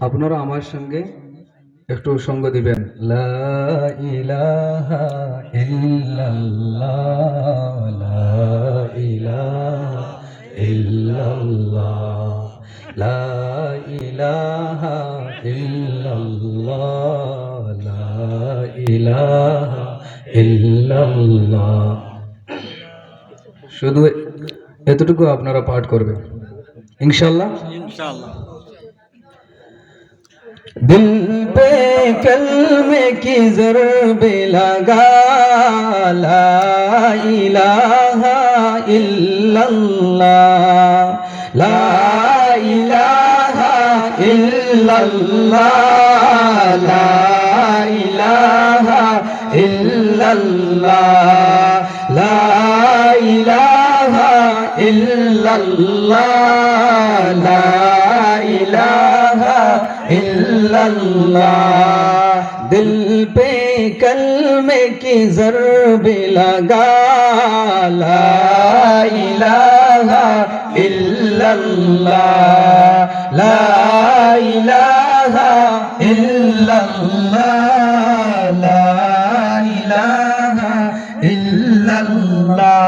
আপনারা আমার সঙ্গে একটু সঙ্গ দিবেন। লা ইলাহা ইল্লাল্লাহ, লা ইলাহা ইল্লাল্লাহ, লা ইলাহা ইল্লাল্লাহ, লা ইলাহা ইল্লাল্লাহ। শুধু এতটুকু আপনারা পাঠ করবেন ইনশাআল্লাহ। दिल पे कलमे की ज़रब लगा, ला इलाहा इल्लल्लाह, ला इलाहा इल्लल्लाह, ला इलाहा इल्लल्लाह, ला इलाहा इल्लल्लाह, ला इलाहा इल्लल्लाह। दिल पे कलमे की ज़रब लगा, ला इलाहा इल्लल्लाह, ला इलाहा इल्लल्लाह, ला इलाहा इल्लल्लाह।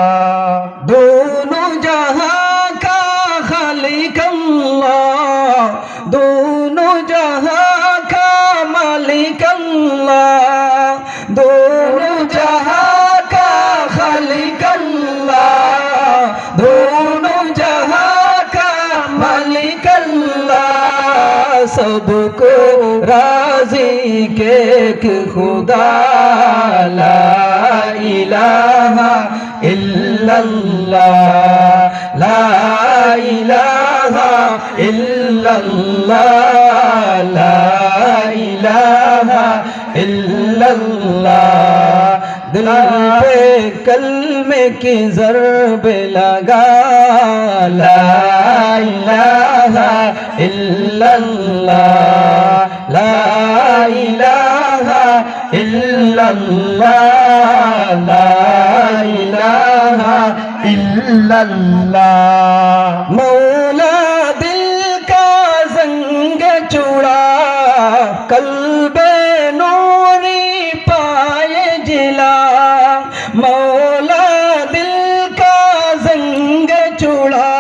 दोनों जहां का खालिक अल्लाह, दोनों जहां का मालिक अल्लाह, दोनों जहां का खालिक अल्लाह, दोनों जहां का मालिक अल्लाह। सबको राज़ी के खुदा, ला इलाहा इल्लल्लाह, ला इलाहा इल्लल्लाह, ला इलाहा इल्लल्लाह। दिल पे कलमे की ज़रब लगा, ला इलाहा इल्लल्लाह, ला इलाहा इल्लल्लाह, ला इलाहा इल्लल्लाह। मौला दिल का ज़ंग चुड़ा, कल्बे नूरी पाए जिला, मौला दिल का ज़ंग चुड़ा,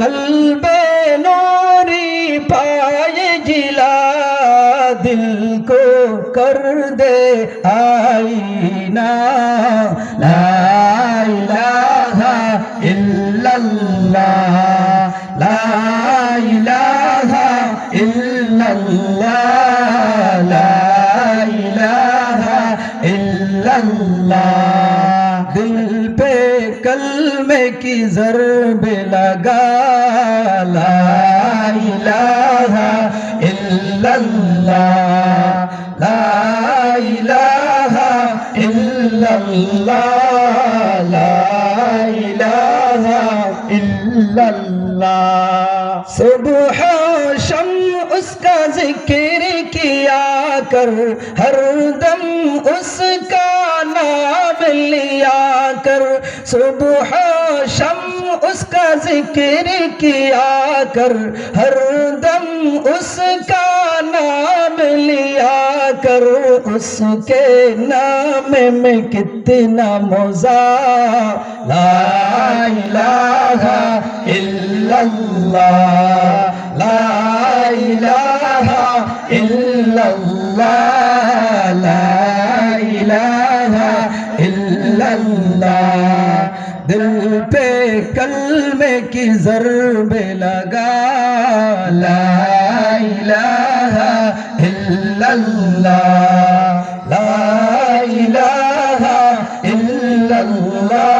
कल्बे नूरी पाए जिला। दिल को कर दे आईना, ला इलाहा इल्लल्लाह, ला इलाहा इल्लल्लाह, ला इलाहा इल्लल्लाह। दिल पे कलमे की ज़रब लगा, ला इलाहा इल्लल्लाह, ला इलाहा इल्लल्लाह, ला इलाहा इल्लल्लाह। सुबह शम उसका जिक्र किया कर, हर दम उसका नाम लिया कर। सुबह शम उसका जिक्र किया कर, हर दम उसका नाम लिया कर। उसके नाम में कितना मज़ा, ला इलाहा इल्लल्लाह, ला इलाहा इल्लल्लाह, ला इलाहा इल्लल्लाह। दिल पे कलमे की ज़रब लगा, ला इलाहा इल्लल्लाह, ला इलाहा इल्लल्लाह,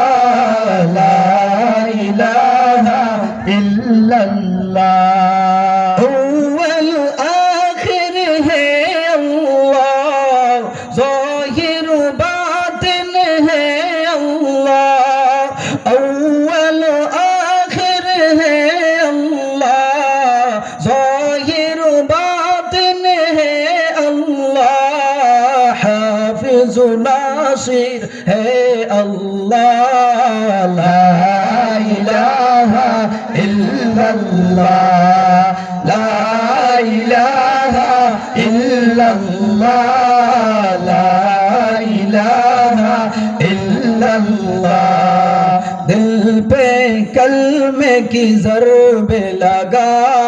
ला इलाहा इल्लल्लाह। अव्वल आखिर है अल्लाह, ज़ाहिर बातिन है अल्लाह, अव्वल आखिर है अल्लाह, ज़ाहिर बातिन है अल्लाह। हाफ़िज़ नासिर है अल्लाह, ला इलाहा इल्लल्लाह, ইল্লাল্লাহ লা ইলাহা ইল্লাল্লাহ লা ইলাহা इल्लल्लाह दिल पे कलमे की ज़रबे लगा